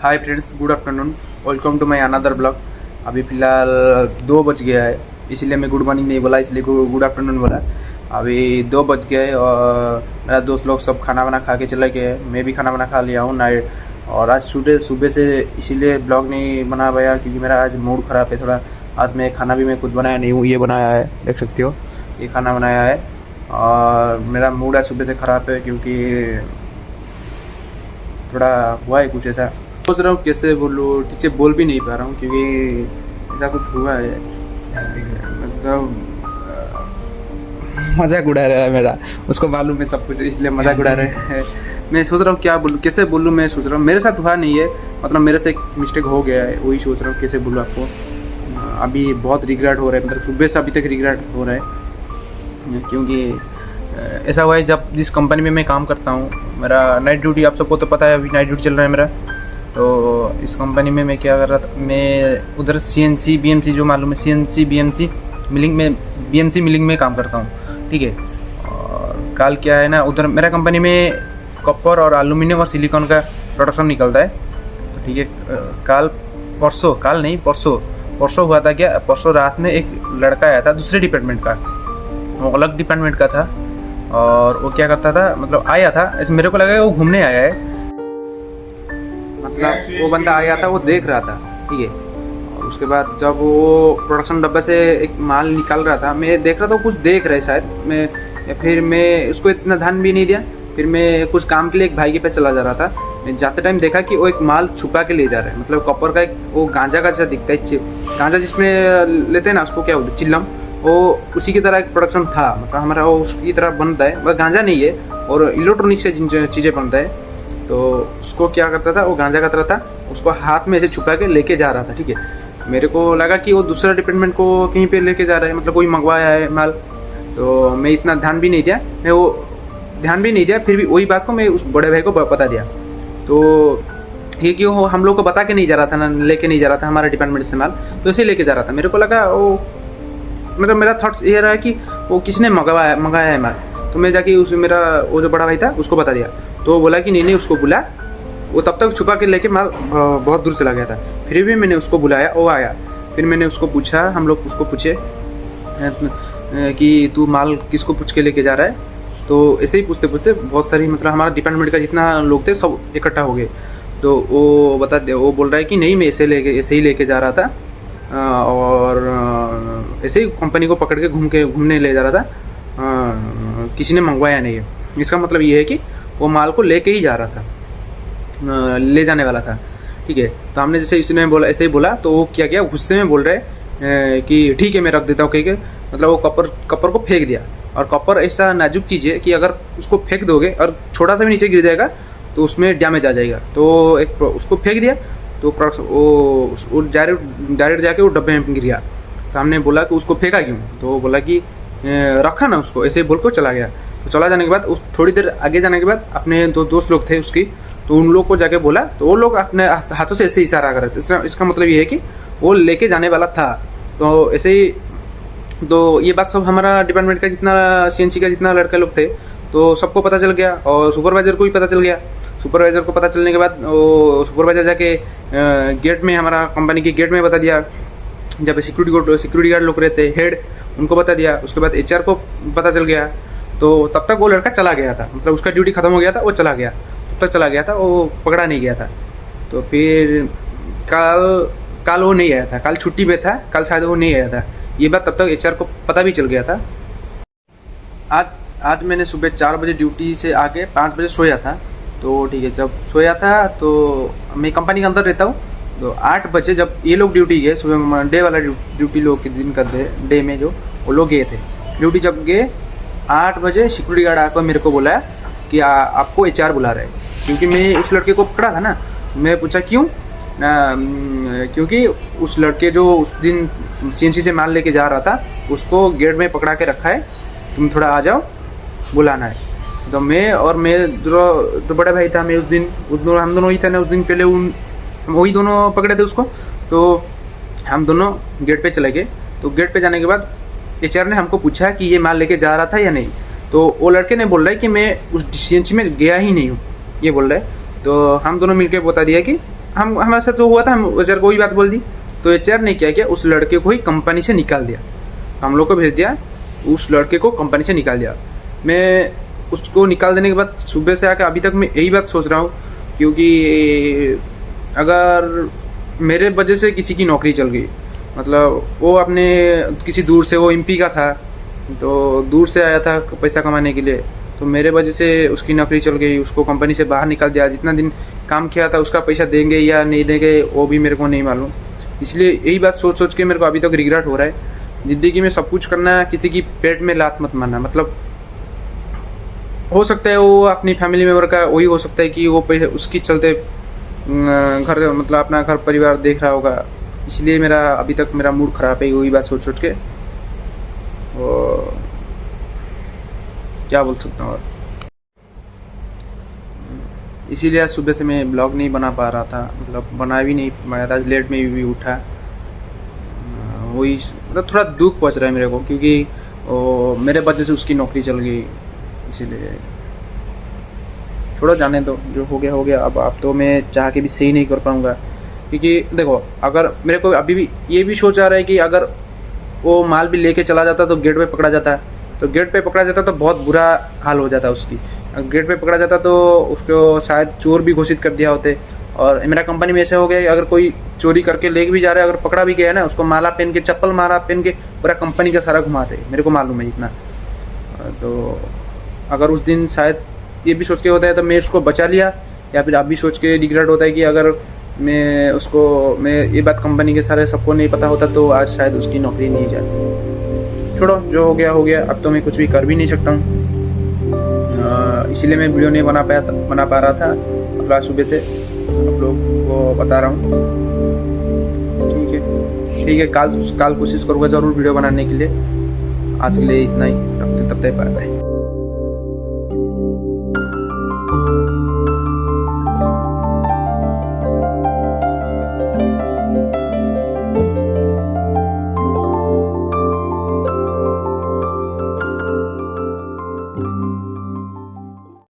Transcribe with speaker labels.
Speaker 1: Hi friends, good afternoon. Welcome to my another blog. अभी फ़िलहाल 2 बज गया है, इसीलिए मैं गुड मॉर्निंग नहीं बोला, इसलिए गुड आफ्टरनून बोला। अभी 2 बज गए और मेरा दोस्त लोग सब खाना वाना खा के चले गए। मैं भी खाना वाना खा लिया हूँ नाइट। और आज सुबह से इसीलिए ब्लॉग नहीं बना पाया क्योंकि मेरा आज मूड ख़राब है थोड़ा। आज मैं खाना भी मैं खुद बनाया नहीं हूँ, ये बनाया है, देख सकते हो, ये खाना बनाया है। और मेरा मूड आज सुबह से ख़राब है क्योंकि थोड़ा हुआ है कुछ ऐसा। सोच रहा हूँ कैसे बोलूँ, ठीक से बोल भी नहीं पा रहा हूँ क्योंकि ऐसा कुछ हुआ है। मतलब मजाक उड़ा रहा है मेरा, उसको मालूम है सब कुछ, इसलिए मजाक उड़ा रहे हैं। मैं सोच रहा हूँ क्या बोलूँ, कैसे बोलूँ। मैं सोच रहा हूँ मेरे साथ हुआ नहीं है, मतलब मेरे से एक मिस्टेक हो गया है, वही सोच रहा हूँ कैसे बोलूँ आपको। अभी बहुत रिग्रेट हो रहा है, मतलब सुबह से अभी तक रिग्रेट हो रहा है क्योंकि ऐसा हुआ है। जब जिस कंपनी में मैं काम करता हूँ, मेरा नाइट ड्यूटी, आप सबको तो पता है, अभी नाइट ड्यूटी चल रहा है मेरा। तो इस कंपनी में मैं क्या कर रहा था, मैं उधर CNC BMC जो मालूम है, CNC BMC मिलिंग में, BMC मिलिंग में काम करता हूँ, ठीक है। और कल क्या है ना, उधर मेरा कंपनी में कॉपर और एल्यूमिनियम और सिलिकॉन का प्रोडक्शन निकलता है, तो ठीक है। परसों हुआ था क्या, परसों रात में एक लड़का आया था दूसरे डिपार्टमेंट का, वो अलग डिपार्टमेंट का था। और वो क्या करता था, मतलब आया था, ऐसे मेरे को लगा वो घूमने आया है, मतलब वो बंदा आया था, वो देख रहा था, ठीक है। और उसके बाद जब वो प्रोडक्शन डब्बे से एक माल निकाल रहा था, मैं देख रहा था कुछ देख रहे शायद मैं, या फिर मैं उसको इतना ध्यान भी नहीं दिया। फिर मैं कुछ काम के लिए एक भाई के पास चला जा रहा था। मैं जाते टाइम देखा कि वो एक माल छुपा के ले जा रहा है, मतलब कॉपर का एक वो गांजा का जैसा दिखता है, गांजा जिसमें लेते हैं ना, उसको क्या बोलते हैं, चिल्लम, वो उसी की तरह एक प्रोडक्शन था, मतलब हमारा वो उसकी तरह बनता है, बस गांजा नहीं है, और इलेक्ट्रॉनिक से जिन चीज़ें बनता है। तो उसको क्या करता था, वो गांजा का तरह था, उसको हाथ में ऐसे छुपा के लेके जा रहा था, ठीक है। मेरे को लगा कि वो दूसरा डिपार्टमेंट को कहीं पे लेके जा रहा है, मतलब कोई मंगवाया है माल। तो मैं इतना ध्यान भी नहीं दिया, फिर भी वही बात को मैं उस बड़े भाई को बता दिया। तो ये क्यों हम लोग को बता के नहीं जा रहा था ना, लेके नहीं जा रहा था हमारे डिपार्टमेंट से माल, तो ऐसे लेके जा रहा था। मेरे को लगा वो, मतलब मेरा थॉट्स ये रहा कि वो किसने मंगाया है माल। तो मैं जाके मेरा वो जो बड़ा भाई था उसको बता दिया। तो वो बोला कि नहीं उसको बुला, वो तब तक छुपा के लेके माल बहुत दूर चला गया था। फिर भी मैंने उसको बुलाया, वो आया। फिर मैंने उसको पूछा, हम लोग उसको पूछे कि तू माल किसको पूछ के लेके जा रहा है। तो ऐसे ही पूछते पूछते बहुत सारी, मतलब हमारा डिपार्टमेंट का जितना लोग थे सब इकट्ठा हो गए। तो वो बोल रहा है कि नहीं, मैं ऐसे ही लेके जा रहा था, और ऐसे ही कंपनी को पकड़ के घूमने ले जा रहा था, किसी ने मंगवाया नहीं है। इसका मतलब ये है कि वो माल को लेके ही जा रहा था, ले जाने वाला था, ठीक है। तो हमने जैसे इसने बोला, ऐसे ही बोला, तो वो क्या किया, गुस्से में बोल रहे कि ठीक है मैं रख देता हूँ, कह के मतलब वो कॉपर को फेंक दिया। और कॉपर ऐसा नाजुक चीज़ है कि अगर उसको फेंक दोगे और छोटा सा भी नीचे गिर जाएगा तो उसमें डैमेज आ जाएगा। तो उसको फेंक दिया, तो वो डायरेक्ट जाके वो डब्बे में गिर गया। तो हमने बोला कि उसको फेंका क्यों, तो वो बोला कि रखा ना उसको, ऐसे ही बोल कर चला गया। तो चला जाने के बाद उस थोड़ी देर आगे जाने के बाद अपने दो दोस्त लोग थे उसकी, तो उन लोग को जाके बोला, तो वो लोग अपने हाथों से ऐसे इशारा कर रहे थे। इसका मतलब ये है कि वो लेके जाने वाला था। तो ऐसे ही, तो ये बात सब हमारा डिपार्टमेंट का जितना CNC का जितना लड़के लोग थे, तो सबको पता चल गया, और सुपरवाइज़र को भी पता चल गया। सुपरवाइज़र को पता चलने के बाद वो सुपरवाइज़र जाके गेट में, हमारा कंपनी के गेट में बता दिया। जब सिक्योरिटी गार्ड लोग रहते, हेड, उनको बता दिया। उसके बाद HR को पता चल गया। तो तब तक वो लड़का चला गया था, मतलब उसका ड्यूटी ख़त्म हो गया था, वो चला गया, तब तक चला गया था, वो पकड़ा नहीं गया था। तो फिर कल वो नहीं आया था, कल छुट्टी पे था, कल शायद वो नहीं आया था। ये बात तब तक HR को पता भी चल गया था। आज मैंने सुबह 4 बजे ड्यूटी से आके 5 बजे सोया था। तो ठीक है, जब सोया था तो मैं कंपनी के अंदर रहता हूँ। तो 8 बजे जब ये लोग ड्यूटी गए, सुबह डे वाला ड्यूटी लोग के दिन का डे में जो वो लोग गए थे ड्यूटी, जब गए 8 बजे सिक्योरिटी गार्ड आकर मेरे को बोला कि आपको HR बुला रहे हैं। क्योंकि मैं उस लड़के को पकड़ा था ना, मैं पूछा क्यों, क्योंकि उस लड़के जो उस दिन CNC से माल लेके जा रहा था, उसको गेट में पकड़ा के रखा है, तुम थोड़ा आ जाओ, बुलाना है। तो मैं और जो बड़ा भाई था, मैं उस दिन हम दोनों ही थे ना, उस दिन पहले वही दोनों पकड़े थे उसको। तो हम दोनों गेट पे चले गए। तो गेट पे जाने के बाद HR ने हमको पूछा कि ये माल लेके जा रहा था या नहीं। तो वो लड़के ने बोल रहा है कि मैं उस CNC में गया ही नहीं हूँ, ये बोल रहा है। तो हम दोनों मिलकर बता दिया कि हम हमारे साथ जो हुआ था, हम एचआर को वही बात बोल दी, तो एचआर ने क्या किया, उस लड़के को ही कंपनी से निकाल दिया, हम लोग को भेज दिया, उस लड़के को कंपनी से निकाल दिया। मैं उसको निकाल देने के बाद सुबह से आकर अभी तक मैं यही बात सोच रहा हूँ, क्योंकि अगर मेरे वजह से किसी की नौकरी चल गई, मतलब वो अपने किसी दूर से, वो एमपी का था, तो दूर से आया था पैसा कमाने के लिए, तो मेरे वजह से उसकी नौकरी चल गई, उसको कंपनी से बाहर निकाल दिया। जितना दिन काम किया था उसका पैसा देंगे या नहीं देंगे वो भी मेरे को नहीं मालूम। इसलिए यही बात सोच सोच के मेरे को अभी तक रिग्रेट हो रहा है। ज़िंदगी में सब कुछ करना है, किसी की पेट में लात मत मारना। मतलब हो सकता है वो अपनी फैमिली मेम्बर का वही हो सकता है कि वो पैसे उसकी चलते घर, मतलब अपना घर परिवार देख रहा होगा। इसलिए मेरा अभी तक मेरा मूड ख़राब है वही बात सोच सोच के। और क्या बोल सकता हूँ और, इसीलिए आज सुबह से मैं ब्लॉग नहीं बना पा रहा था, मतलब बना भी नहीं पाया था। आज लेट में भी उठा, वही मतलब थोड़ा दुख पहुँच रहा है मेरे को, क्योंकि मेरे वजह से उसकी नौकरी चल गई। इसीलिए छोड़ो, जाने दो, जो हो गया हो गया। अब तो मैं चाह के भी सही नहीं कर पाऊँगा, क्योंकि देखो अगर मेरे को अभी भी ये भी सोच आ रहा है कि अगर वो माल भी लेके चला जाता तो गेट पे पकड़ा जाता, तो गेट पे पकड़ा जाता तो बहुत बुरा हाल हो जाता उसकी। अगर गेट पे पकड़ा जाता तो उसको शायद चोर भी घोषित कर दिया होते। और मेरा कंपनी में ऐसे हो गया कि अगर कोई चोरी करके ले भी जा रहा है, अगर पकड़ा भी गया ना, उसको माला पहन के, चप्पल माला पहन के पूरा कंपनी का सारा घुमाते, मेरे को मालूम है जितना। तो अगर उस दिन शायद ये भी सोच के होता है तो मैं उसको बचा लिया, या फिर आप भी सोच के रिग्रेट होता है कि अगर मैं ये बात कंपनी के सारे सबको नहीं पता होता तो आज शायद उसकी नौकरी नहीं जाती। छोड़ो, जो हो गया हो गया। अब तो मैं कुछ भी कर भी नहीं सकता हूँ। इसीलिए मैं वीडियो नहीं बना पा रहा था, मतलब आज सुबह से आप लोग को बता रहा हूँ। ठीक है, काल कोशिश करूँगा ज़रूर वीडियो बनाने के लिए। आज के लिए इतना ही, तब तक बाय बाय।